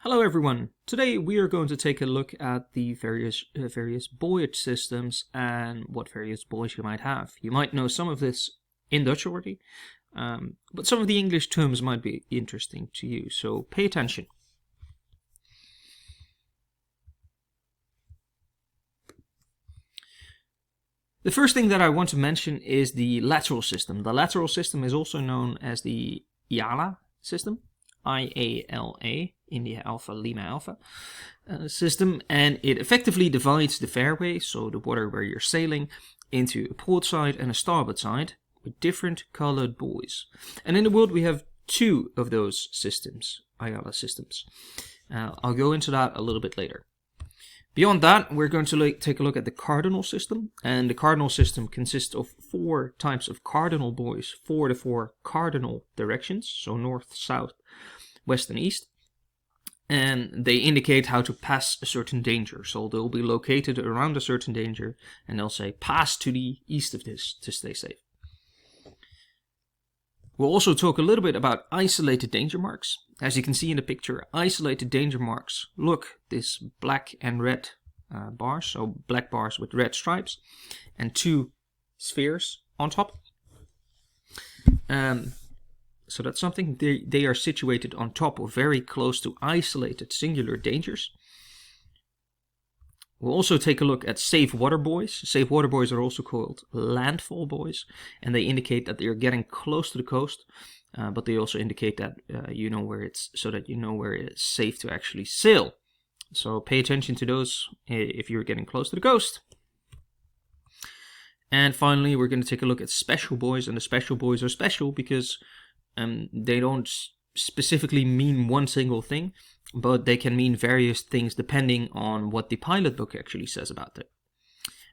Hello everyone. Today we are going to take a look at the various buoyage systems and what various buoys you might have. You might know some of this in Dutch already, but some of the English terms might be interesting to you, so pay attention. The first thing that I want to mention is the lateral system. The lateral system is also known as the IALA system. IALA, India Alpha, Lima Alpha system, and it effectively divides the fairway, so the water where you're sailing, into a port side and a starboard side with different colored buoys. And in the world we have two of those systems, IALA systems. I'll go into that a little bit later. Beyond that, we're going to take a look at the cardinal system, and the cardinal system consists of 4 types of cardinal buoys for the 4 cardinal directions, so north, south, west and east, and they indicate how to pass a certain danger. So they'll be located around a certain danger, and they'll say pass to the east of this to stay safe. We'll also talk a little bit about isolated danger marks. As you can see in the picture, isolated danger marks look this black and red bars, so black bars with red stripes, and 2 spheres on top. So that's something, they are situated on top or very close to isolated singular dangers. We'll also take a look at safe water buoys. Safe water buoys are also called landfall buoys, and they indicate that they are getting close to the coast, but they also indicate that you know where it's, so that you know where it's safe to actually sail. So pay attention to those if you're getting close to the coast. And finally, we're going to take a look at special buoys, and the special buoys are special because they don't specifically mean one single thing, but they can mean various things depending on what the pilot book actually says about it.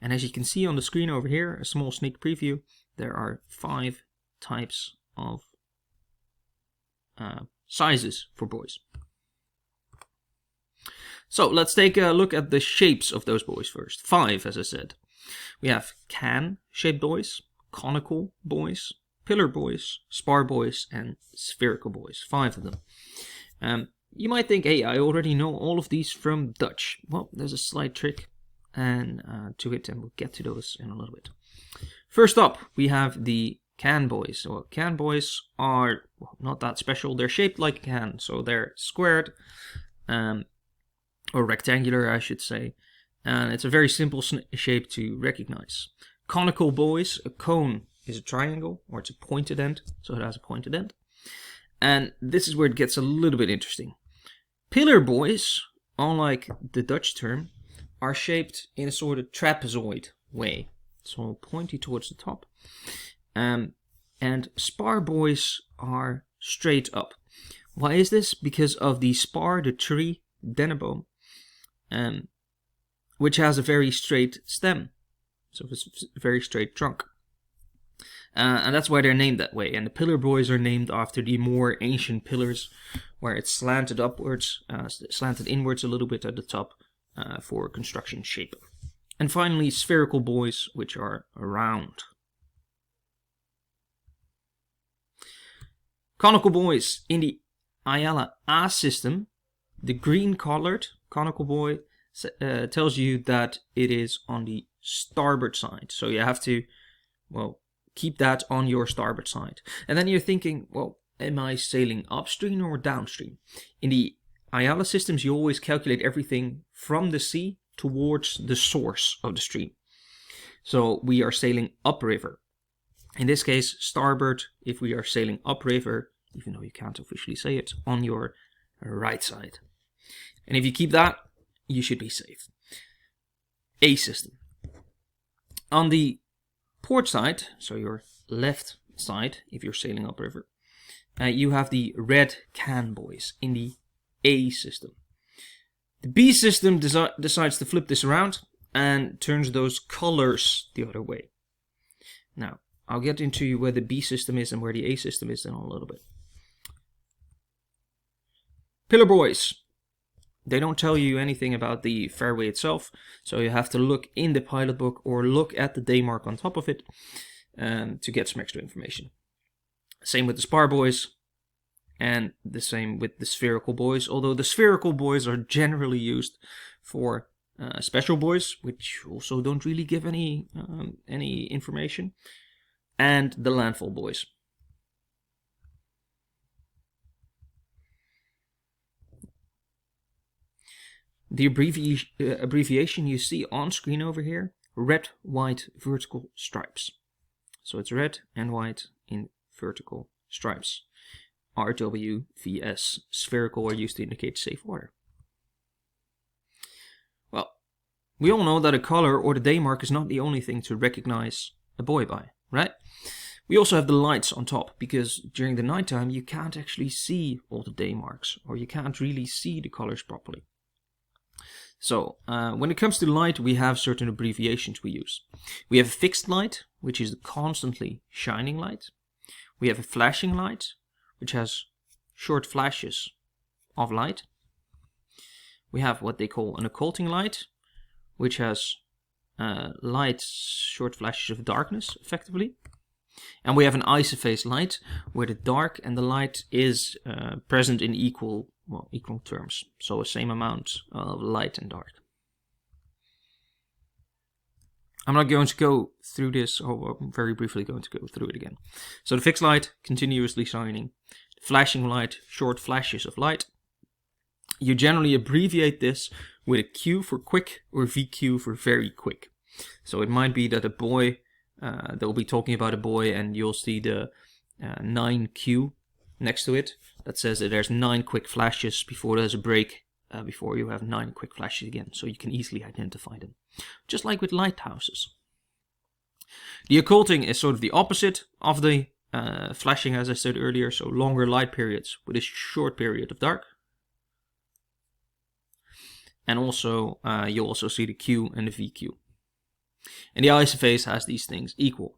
And as you can see on the screen over here, a small sneak preview, there are 5 types of sizes for buoys. So let's take a look at the shapes of those buoys first. 5, as I said. We have can-shaped buoys, conical buoys, pillar buoys, spar buoys, and spherical buoys. 5 of them. You might think, hey, I already know all of these from Dutch. Well, there's a slight trick to it, and we'll get to those in a little bit. First up, we have the can buoys. So can buoys are not that special. They're shaped like a can, so they're squared, or rectangular, I should say. And it's a very simple shape to recognize. Conical buoys, a cone is a triangle, or it's a pointed end, so it has a pointed end. And this is where it gets a little bit interesting. Pillar buoys, unlike the Dutch term, are shaped in a sort of trapezoid way, so pointy towards the top. And spar buoys are straight up. Why is this? Because of the spar, the tree, dennenboom, which has a very straight stem, so it's a very straight trunk. And that's why they're named that way. And the pillar buoys are named after the more ancient pillars, where it's slanted upwards, slanted inwards a little bit at the top for construction shape. And finally, spherical buoys, which are round. Conical buoys. In the IALA A system, the green colored conical buoy tells you that it is on the starboard side. So you have to, well, keep that on your starboard side. And then you're thinking, well, am I sailing upstream or downstream? In the IALA systems, you always calculate everything from the sea towards the source of the stream. So we are sailing upriver. In this case, starboard, if we are sailing upriver, even though you can't officially say it, on your right side. And if you keep that, you should be safe. A system. On the port side, so your left side, if you're sailing upriver, you have the red can buoys in the A system. The B system decides to flip this around and turns those colors the other way. Now, I'll get into where the B system is and where the A system is in a little bit. Pillar buoys. They don't tell you anything about the fairway itself, so you have to look in the pilot book or look at the day mark on top of it to get some extra information. Same with the spar buoys. And the same with the spherical buoys, although the spherical buoys are generally used for special buoys, which also don't really give any information, and the landfall buoys. The abbreviation you see on screen over here, red, white, vertical stripes. So it's red and white in vertical stripes. RWVS, spherical, are used to indicate safe water. Well, we all know that a color or the day mark is not the only thing to recognize a buoy by, right? We also have the lights on top, because during the nighttime you can't actually see all the day marks, or you can't really see the colors properly. So, when it comes to light, we have certain abbreviations we use. We have a fixed light, which is the constantly shining light. We have a flashing light, which has short flashes of light. We have what they call an occulting light, which has short flashes of darkness, effectively. And we have an isophase light, where the dark and the light is present in equal terms. So a same amount of light and dark. I'm not going to go through this, or I'm very briefly going to go through it again. So the fixed light, continuously shining. Flashing light, short flashes of light. You generally abbreviate this with a Q for quick or VQ for very quick. So it might be that a buoy, they'll be talking about a buoy and you'll see the 9Q next to it. That says that there's 9 quick flashes before there's a break, before you have 9 quick flashes again. So you can easily identify them. Just like with lighthouses. The occulting is sort of the opposite of the flashing, as I said earlier. So longer light periods with a short period of dark. And also, you'll also see the Q and the VQ. And the isophase has these things equal.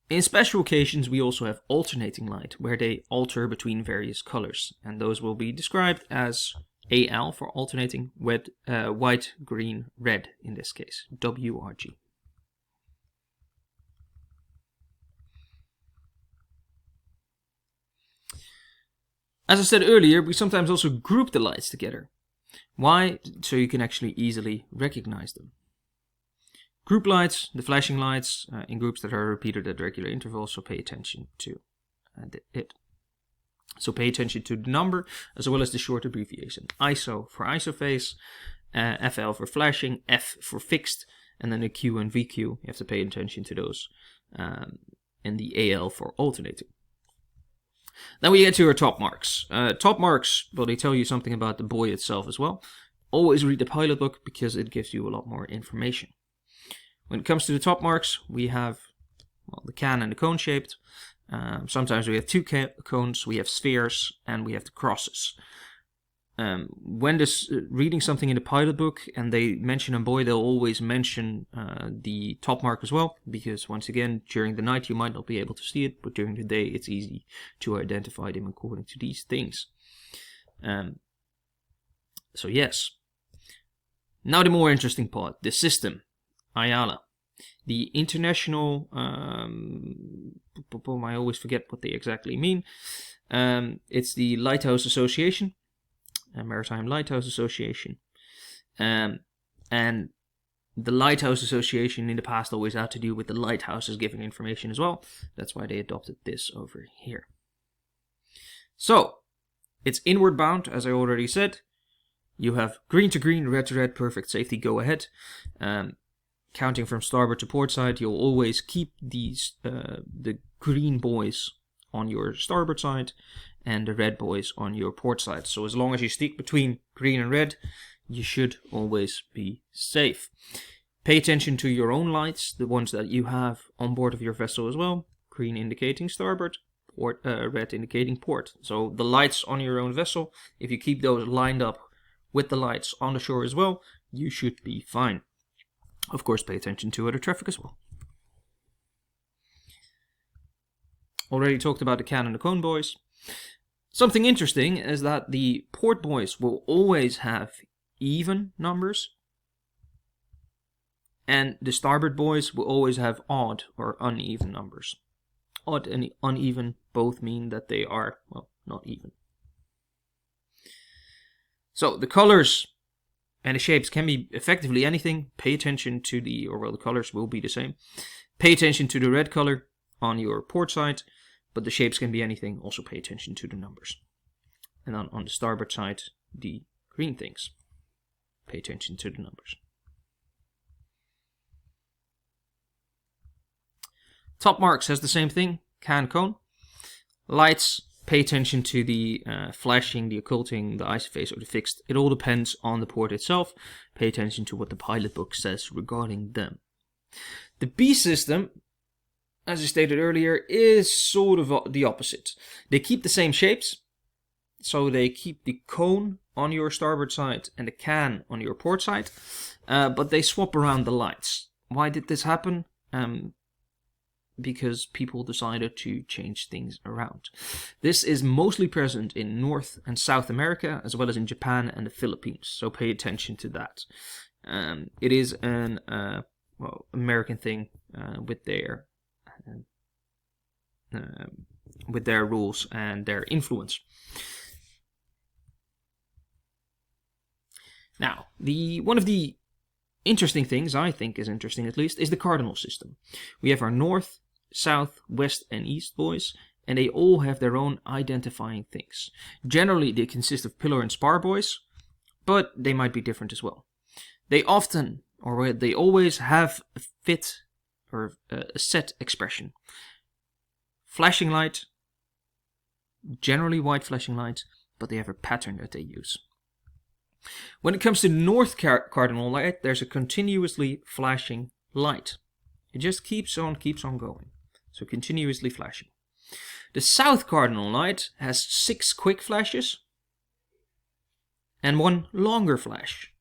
In special occasions, we also have alternating light, where they alter between various colors. And those will be described as AL for alternating, with white, green, red in this case, WRG. As I said earlier, we sometimes also group the lights together. Why? So you can actually easily recognize them. Group lights, the flashing lights, in groups that are repeated at regular intervals, so pay attention to it. So pay attention to the number, as well as the short abbreviation. ISO for isophase, FL for flashing, F for fixed, and then the Q and VQ, you have to pay attention to those, and the AL for alternating. Then we get to our top marks. Top marks, well, they tell you something about the buoy itself as well. Always read the pilot book, because it gives you a lot more information. When it comes to the top marks, we have the can and the cone shaped. Sometimes we have 2 cones, we have spheres, and we have the crosses. When reading something in the pilot book and they mention a buoy, they'll always mention the top mark as well, because once again, during the night you might not be able to see it, but during the day it's easy to identify them according to these things. So yes. Now the more interesting part, the system. IALA, the International, I always forget what they exactly mean. It's the Lighthouse Association, Maritime Lighthouse Association. And the Lighthouse Association in the past always had to do with the lighthouses giving information as well. That's why they adopted this over here. So, it's inward bound, as I already said. You have green to green, red to red, perfect safety, go ahead. Counting from starboard to port side, you'll always keep these the green buoys on your starboard side and the red buoys on your port side. So as long as you stick between green and red, you should always be safe. Pay attention to your own lights, the ones that you have on board of your vessel as well. Green indicating starboard, red indicating port. So the lights on your own vessel, if you keep those lined up with the lights on the shore as well, you should be fine. Of course, pay attention to other traffic as well. Already talked about the can and the cone buoys. Something interesting is that the port buoys will always have even numbers, and the starboard buoys will always have odd or uneven numbers. Odd and uneven both mean that they are, well, not even. So the colors and the shapes can be effectively anything. Pay attention to the colors will be the same. Pay attention to the red color on your port side, but the shapes can be anything. Also pay attention to the numbers. And then on the starboard side, the green things. Pay attention to the numbers. Top marks has the same thing, can, cone. Lights, pay attention to the flashing, the occulting, the isophase, or the fixed. It all depends on the port itself. Pay attention to what the pilot book says regarding them. The B system, as I stated earlier, is sort of the opposite. They keep the same shapes. So they keep the cone on your starboard side and the can on your port side. But they swap around the lights. Why did this happen? Because people decided to change things around. This is mostly present in North and South America, as well as in Japan and the Philippines. So pay attention to that. It is an American thing with their rules and their influence. Now, one of the interesting things, I think is interesting at least, is the cardinal system. We have our north, south, west, and east buoys, and they all have their own identifying things. Generally, they consist of pillar and spar buoys, but they might be different as well. They often, or they always have a fit or a set expression. Flashing light, generally white flashing light, but they have a pattern that they use. When it comes to the north cardinal light, there's a continuously flashing light. It just keeps on going. So continuously flashing. The south cardinal light has 6 quick flashes and 1 longer flash.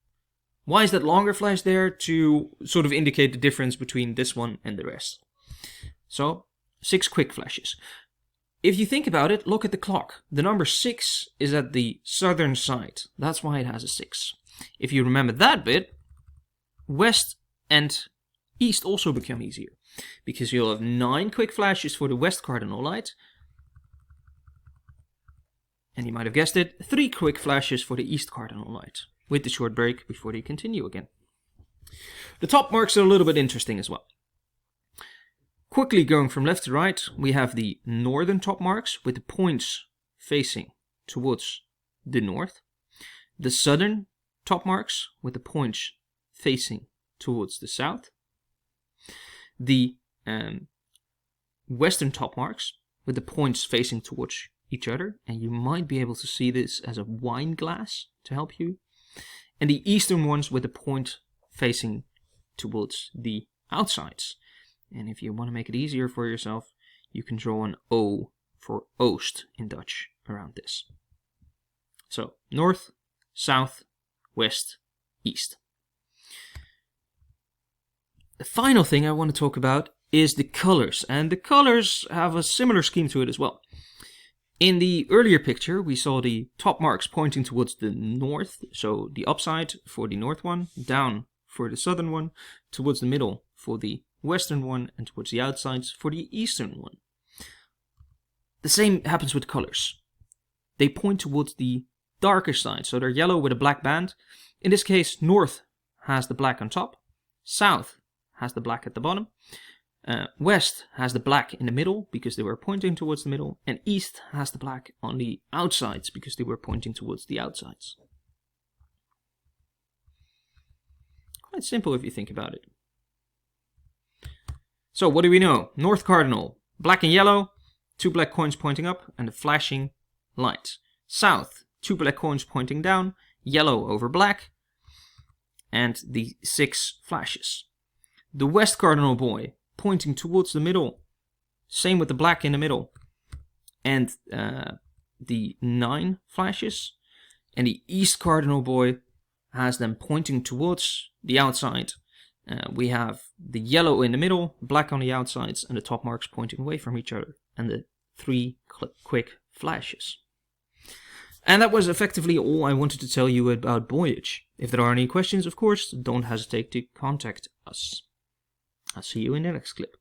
Why is that longer flash there? To sort of indicate the difference between this one and the rest. So 6 quick flashes. If you think about it, look at the clock. The number 6 is at the southern side. That's why it has a 6. If you remember that bit, west and east also become easier. Because you'll have 9 quick flashes for the west cardinal light. And you might have guessed it, 3 quick flashes for the east cardinal light. With the short break before they continue again. The top marks are a little bit interesting as well. Quickly going from left to right, we have the northern top marks with the points facing towards the north. The southern top marks with the points facing towards the south. The western top marks with the points facing towards each other. And you might be able to see this as a wine glass to help you. And the eastern ones with the point facing towards the outsides. And if you want to make it easier for yourself, you can draw an O for Oost in Dutch around this. So, north, south, west, east. The final thing I want to talk about is the colors. And the colors have a similar scheme to it as well. In the earlier picture, we saw the top marks pointing towards the north. So, the upside for the north one, down for the southern one, towards the middle for the western one, and towards the outsides for the eastern one. The same happens with colors. They point towards the darker side, so they're yellow with a black band. In this case, north has the black on top, south has the black at the bottom, west has the black in the middle because they were pointing towards the middle, and east has the black on the outsides because they were pointing towards the outsides. Quite simple if you think about it. So what do we know? North cardinal, black and yellow, 2 black coins pointing up and a flashing light. South, 2 black coins pointing down, yellow over black, and the 6 flashes. The west cardinal buoy pointing towards the middle, same with the black in the middle, and the 9 flashes. And the east cardinal buoy has them pointing towards the outside. We have the yellow in the middle, black on the outsides, and the top marks pointing away from each other, and the 3 quick flashes. And that was effectively all I wanted to tell you about Buoyage. If there are any questions, of course, don't hesitate to contact us. I'll see you in the next clip.